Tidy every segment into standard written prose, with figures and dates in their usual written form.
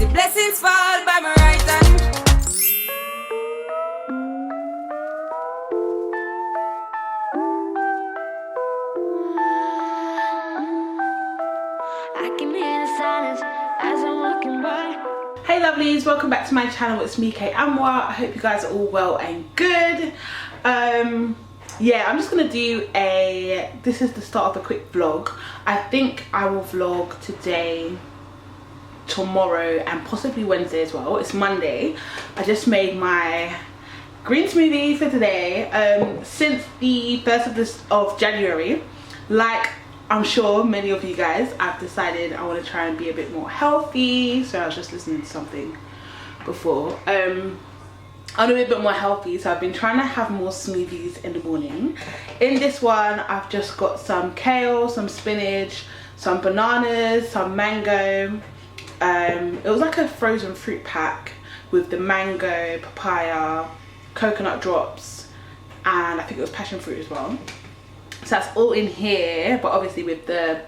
The blessings fall by my right hand. I can hear the silence as I'm walking by. Hey lovelies, welcome back to my channel. It's me, Kate Anwar. I hope you guys are all well and good. Yeah, I'm just gonna do this is the start of a quick vlog. I think I will vlog today, tomorrow, and possibly Wednesday as well. It's Monday. I just made my green smoothie for today. Since the 1st of January, like I'm sure many of you guys, I've decided I want to try and be a bit more healthy. So I was just listening to something before. I'm a bit more healthy, so I've been trying to have more smoothies in the morning. In this one, I've just got some kale, some spinach, some bananas, some mango. It was like a frozen fruit pack with the mango, papaya, coconut drops, and I think it was passion fruit as well. So that's all in here, but obviously with the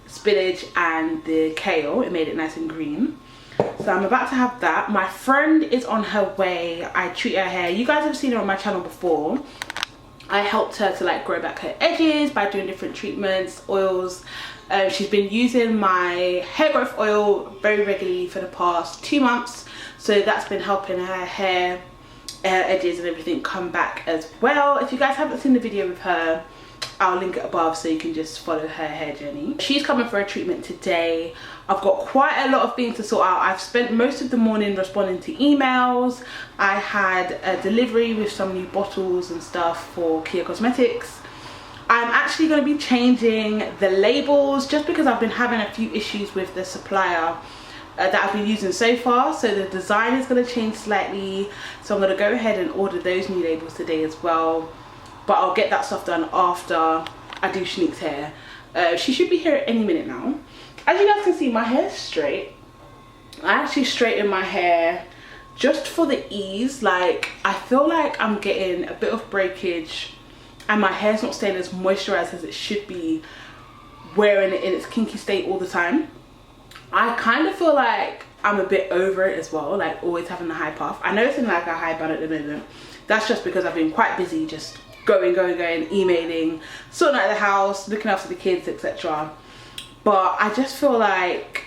spinach and the kale, it made it nice and green. So I'm about to have that. My friend is on her way. I treat her hair. You guys have seen her on my channel before. I helped her to like grow back her edges by doing different treatments, oils. She's been using my hair growth oil very regularly for the past 2 months. So that's been helping her hair, edges and everything come back as well. If you guys haven't seen the video with her, I'll link it above so you can just follow her hair journey. She's coming for a treatment today. I've got quite a lot of things to sort out. I've spent most of the morning responding to emails. I had a delivery with some new bottles and stuff for Kia Cosmetics. I'm actually going to be changing the labels just because I've been having a few issues with the supplier that I've been using so far. So the design is going to change slightly. So I'm going to go ahead and order those new labels today as well. But I'll get that stuff done after I do Shanique's hair. She should be here any minute now. As you guys can see, my hair's straight. I actually straightened my hair just for the ease. Like, I feel like I'm getting a bit of breakage and my hair's not staying as moisturized as it should be, wearing it in its kinky state all the time. I kind of feel like I'm a bit over it as well, like always having the high puff. I know it's in like a high bun at the moment. That's just because I've been quite busy just going, emailing, sorting out the house, looking after the kids, etc. But I just feel like,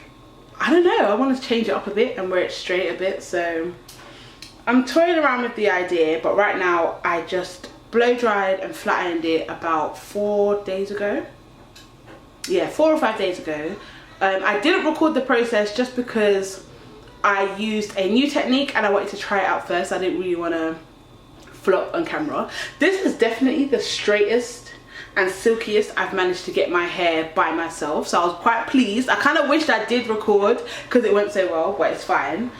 I don't know, I want to change it up a bit and wear it straight a bit. So I'm toying around with the idea, but right now I just blow dried and flattened it about 4 days ago. Yeah, 4 or 5 days ago. I didn't record the process just because I used a new technique and I wanted to try it out first. I didn't really want to flop on camera. This is definitely the straightest and silkiest I've managed to get my hair by myself, so I was quite pleased. I kind of wished I did record because it went so well, but it's fine.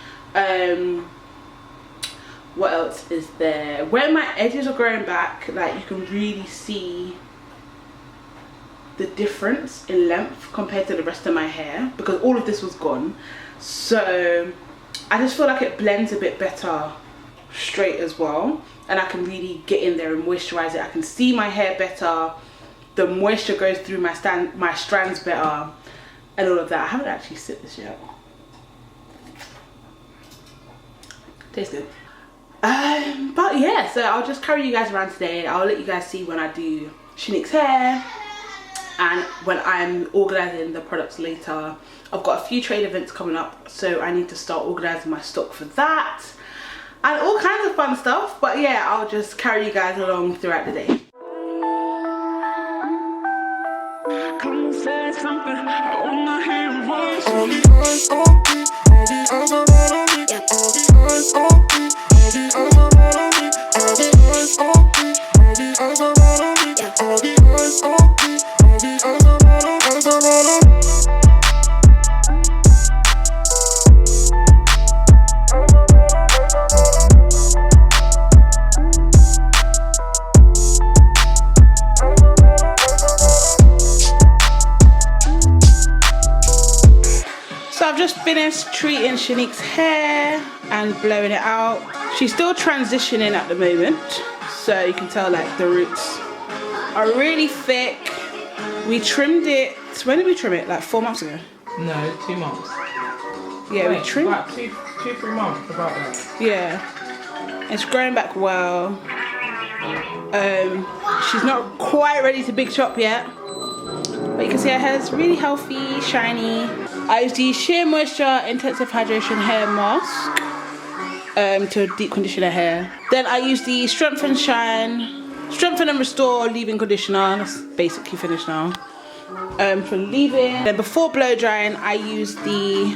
What else is there? Where my edges are growing back, like you can really see the difference in length compared to the rest of my hair because all of this was gone. So I just feel like it blends a bit better straight as well, and I can really get in there and moisturize it. I can see my hair better, the moisture goes through my strands better and all of that. I haven't actually sipped this yet. Tastes good. But yeah, so I'll just carry you guys around today. I'll let you guys see when I do Shanique's hair and when I'm organizing the products later. I've got a few trade events coming up, so I need to start organizing my stock for that and all kinds of fun stuff. But yeah, I'll just carry you guys along throughout the day. Come and say something, I wanna hear your voice. All the eyes on me, all the eyes are on me, all the eyes on me, all the eyes are on me, all the eyes on me, all the eyes are on me, all the eyes on me, all the eyes are on me. So I've just finished treating Shanique's hair and blowing it out. She's still transitioning at the moment, so you can tell like the roots are really thick. We trimmed it, when did we trim it? Like 4 months ago? No, 2 months. Yeah, Wait, we trimmed. about 2-3 months about that. Yeah, it's growing back well. She's not quite ready to big chop yet, but you can see her hair's really healthy, shiny. I use the Sheer Moisture Intensive Hydration Hair Mask to deep condition her hair. Then I use the Strengthen and Restore Leave-In Conditioner. That's basically finished now. For leave-in. Then before blow drying, I use the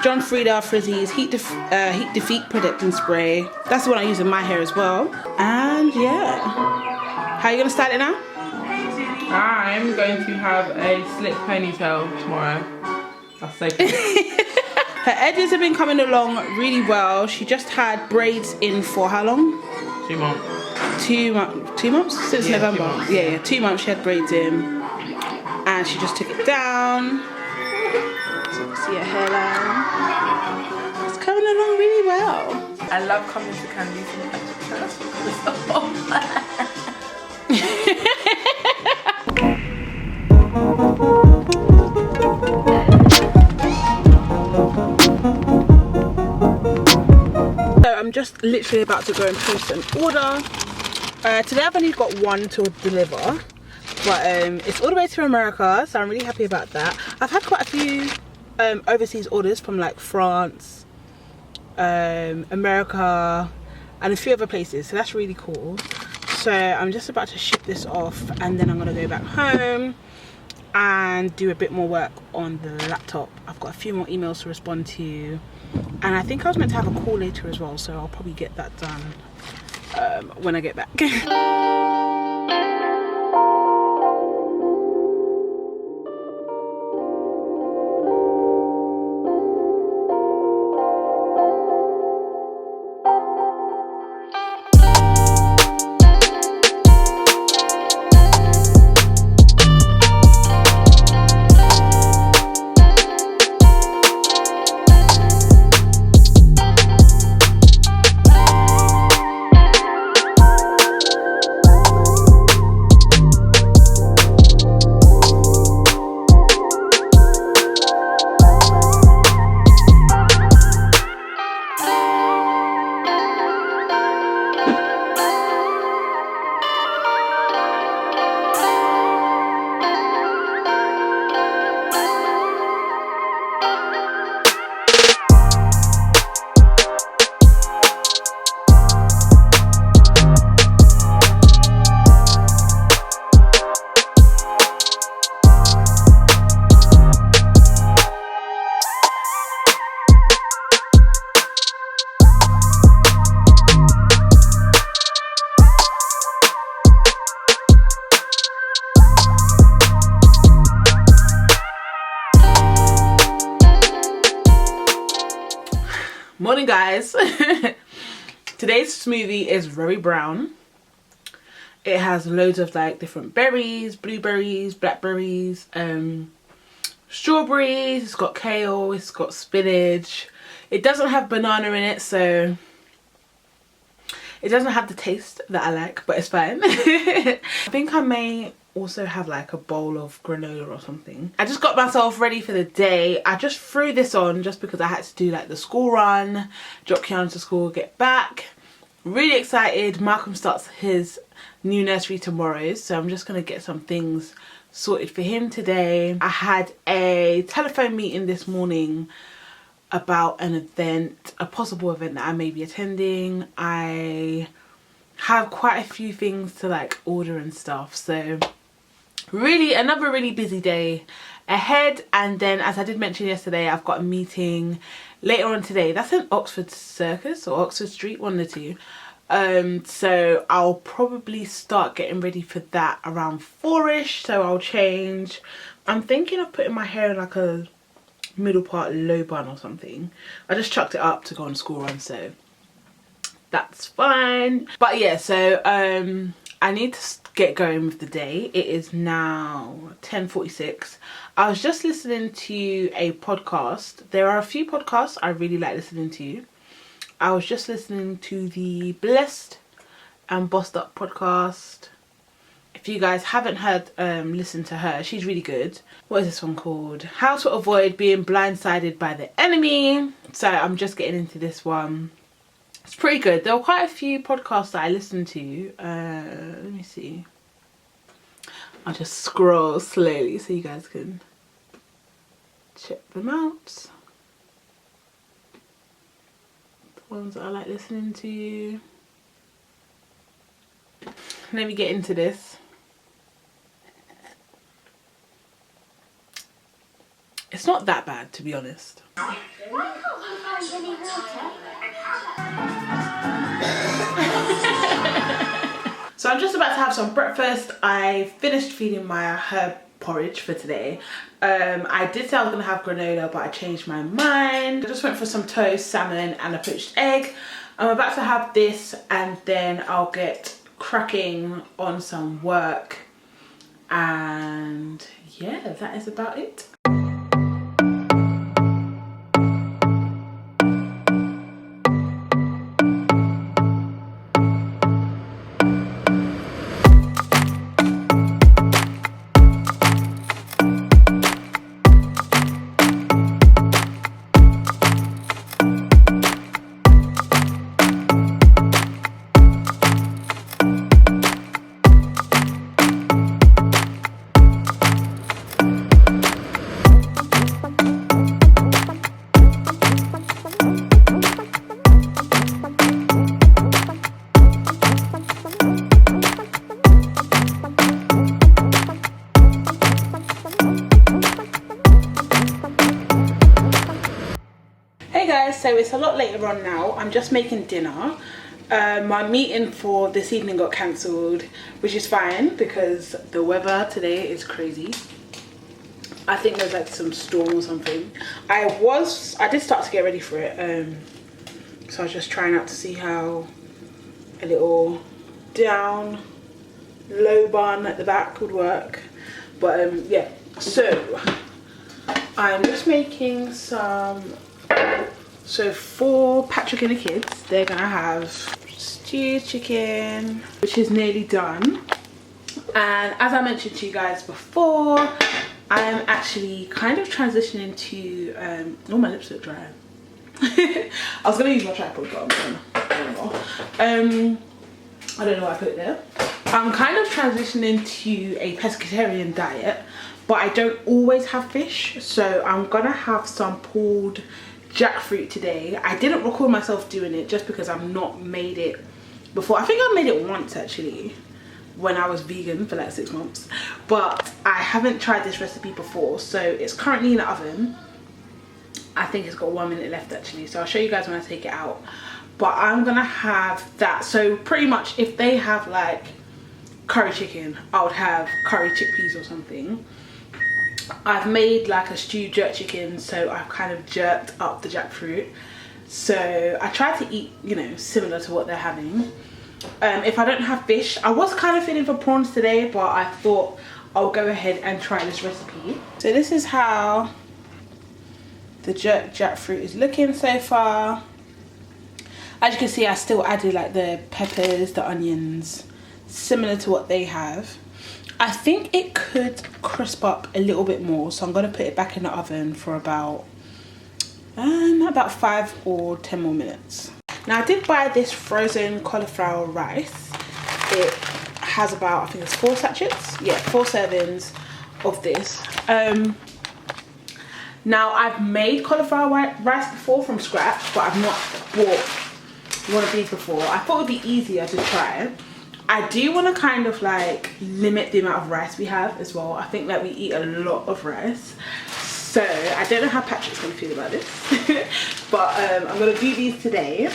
John Frieda Frizzy's Heat Defeat Protecting Spray. That's the one I use in my hair as well. And yeah. How are you gonna style it now? I'm going to have a slick ponytail tomorrow. That's so cool. Her edges have been coming along really well. She just had braids in for how long? 2 months. 2 months? Since November. 2 months. Yeah, 2 months she had braids in. And she just took it down. So you can see her hairline. It's coming along really well. I love coming to Candy's and Patrick's because it's So I'm just literally about to go and post an order. Today I've only got one to deliver. But it's all the way to America, so I'm really happy about that. I've had quite a few overseas orders from like France, America, and a few other places, so that's really cool. So I'm just about to ship this off, and then I'm gonna go back home and do a bit more work on the laptop. I've got a few more emails to respond to, and I think I was meant to have a call later as well, so I'll probably get that done when I get back. Morning guys. Today's smoothie is very brown. It has loads of like different berries, blueberries, blackberries, strawberries, it's got kale, it's got spinach. It doesn't have banana in it, so it doesn't have the taste that I like, but it's fine. I think I may also have like a bowl of granola or something. I just got myself ready for the day. I just threw this on just because I had to do like the school run, drop Kiana to school, get back. Really excited. Malcolm starts his new nursery tomorrow, so I'm just gonna get some things sorted for him today. I had a telephone meeting this morning about an event, a possible event that I may be attending. I have quite a few things to like order and stuff, so really another really busy day ahead. And then, as I did mention yesterday, I've got a meeting later on today. That's in Oxford Circus or Oxford Street, one of the two. So I'll probably start getting ready for that around 4ish, so I'll change. I'm thinking of putting my hair in like a middle part low bun or something. I just chucked it up to go on school run, so that's fine. But yeah, so I need to get going with the day. It is now 10:46. I was just listening to a podcast. There are a few podcasts I really like listening to. I was just listening to the Blessed and Bossed Up podcast. If you guys haven't heard, listen to her. She's really good. What is this one called? How to Avoid Being Blindsided by the Enemy. So I'm just getting into this one. It's pretty good. There were quite a few podcasts that I listened to. Let me see. I'll just scroll slowly so you guys can check them out. The ones that I like listening to. Let me get into this. It's not that bad, to be honest. So I'm just about to have some breakfast. I finished feeding my herb porridge for today. I did say I was going to have granola, but I changed my mind. I just went for some toast, salmon and a poached egg. I'm about to have this and then I'll get cracking on some work. And yeah, that is about it. So it's a lot later on now. I'm just making dinner. My meeting for this evening got cancelled, which is fine because the weather today is crazy. I think there's like some storm or something. I did start to get ready for it. So I was just trying out to see how a little down low bun at the back would work. But yeah, so I'm just making some. So for Patrick and the kids, they're gonna have stewed chicken, which is nearly done. And as I mentioned to you guys before, I'm actually kind of transitioning to, oh, my lips look dry. I was gonna use my tripod, but I don't know why I put it there. I'm kind of transitioning to a pescatarian diet, but I don't always have fish. So I'm gonna have some pulled jackfruit today. I didn't record myself doing it just because I've not made it before. I think I made it once actually when I was vegan for like 6 months, but I haven't tried this recipe before. So it's currently in the oven. I think it's got 1 minute left actually, so I'll show you guys when I take it out. But I'm gonna have that. So pretty much if they have like curry chicken, I would have curry chickpeas or something. I've made like a stewed jerk chicken, so I've kind of jerked up the jackfruit. So I try to eat, you know, similar to what they're having. If I don't have fish, I was kind of feeling for prawns today, but I thought I'll go ahead and try this recipe. So this is how the jerk jackfruit is looking so far. As you can see, I still added like the peppers, the onions, similar to what they have. I think it could crisp up a little bit more, so I'm going to put it back in the oven for about 5 or 10 more minutes. Now I did buy this frozen cauliflower rice. It has about, I think it's 4 sachets. Yeah, 4 servings of this. Now I've made cauliflower rice before from scratch, but I've not bought one of these before. I thought it would be easier to try. I do want to kind of like limit the amount of rice we have as well. I think that we eat a lot of rice. So I don't know how Patrick's going to feel about this. But I'm going to do these today.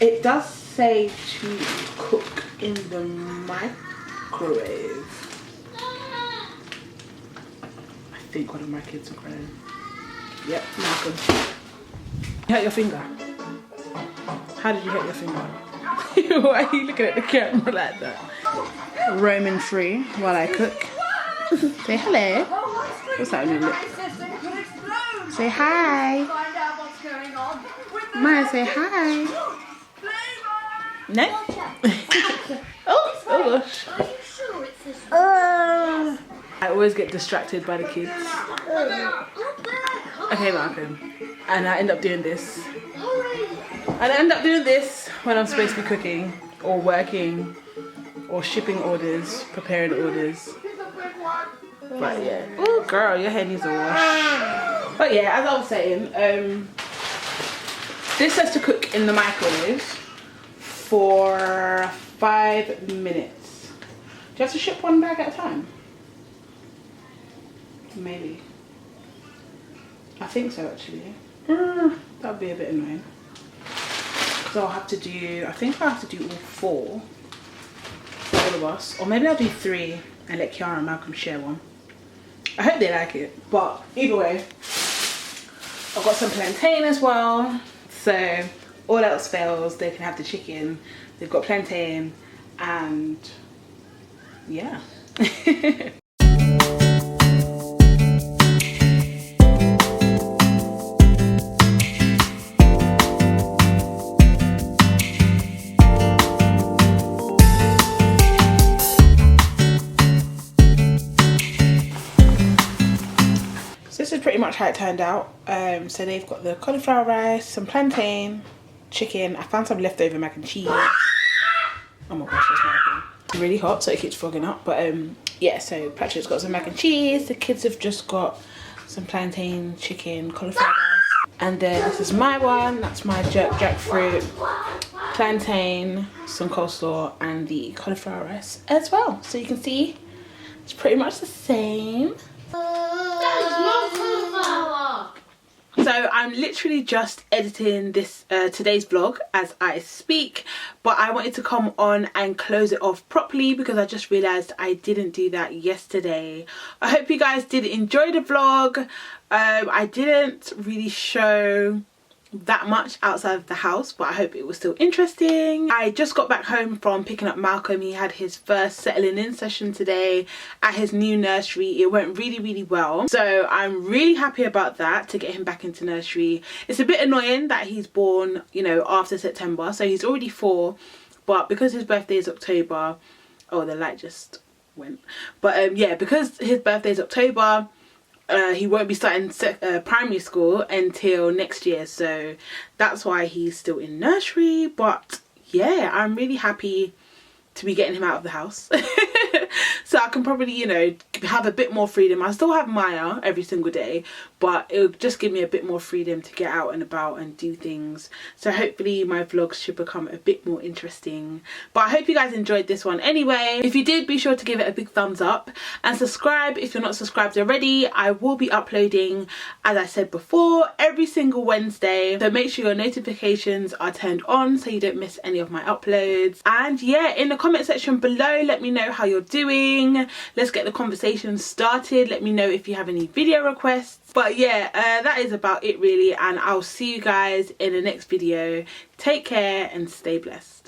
It does say to cook in the microwave. I think one of my kids are crying. Yep, Malcolm. You hurt your finger? How did you hurt your finger? Why are you looking at the camera like that? Roaming free while I cook. Say hello. What's that on your lip? Say hi. Maya, say hi. No? Oh gosh. Are you sure it's this one? I always get distracted by the kids. Okay, Malcolm. And I end up doing this. When I'm supposed to be cooking or working or shipping orders, preparing orders. But yeah. Oh girl, your hair needs a wash. But yeah, as I was saying, this says to cook in the microwave for 5 minutes. Do you have to ship one bag at a time? Maybe. I think so actually. That would be a bit annoying. Because I'll have to do, I think I'll have to do all 4 for all of us. Or maybe I'll do 3 and let Kiara and Malcolm share one. I hope they like it. But either way, I've got some plantain as well. So all else fails, they can have the chicken. They've got plantain and yeah. This is pretty much how it turned out. So they've got the cauliflower rice, some plantain, chicken. I found some leftover mac and cheese. Oh my gosh, that's my It's really hot, so it keeps fogging up. But yeah, so Patrick's got some mac and cheese. The kids have just got some plantain, chicken, cauliflower rice. And then this is my one. That's my jackfruit, plantain, some coleslaw, and the cauliflower rice as well. So you can see it's pretty much the same. So I'm literally just editing this today's vlog as I speak, but I wanted to come on and close it off properly because I just realized I didn't do that yesterday. I hope you guys did enjoy the vlog. I didn't really show that much outside of the house, but I hope it was still interesting. I just got back home from picking up Malcolm. He had his first settling in session today at his new nursery. It went really well, so I'm really happy about that, to get him back into nursery. It's a bit annoying that he's born, you know, after September, so he's already 4, but because his birthday is October, oh, the light just went, but yeah, because his birthday is October, he won't be starting primary school until next year, so that's why he's still in nursery. But yeah, I'm really happy to be getting him out of the house. So I can probably, you know, have a bit more freedom. I still have Maya every single day, but it'll just give me a bit more freedom to get out and about and do things. So hopefully my vlogs should become a bit more interesting. But I hope you guys enjoyed this one anyway. If you did, be sure to give it a big thumbs up and subscribe if you're not subscribed already. I will be uploading, as I said before, every single Wednesday, so make sure your notifications are turned on so you don't miss any of my uploads. And yeah, in the comment section below, let me know how you're doing. Let's get the conversation started. Let me know if you have any video requests. But yeah, that is about it really, and I'll see you guys in the next video. Take care and stay blessed.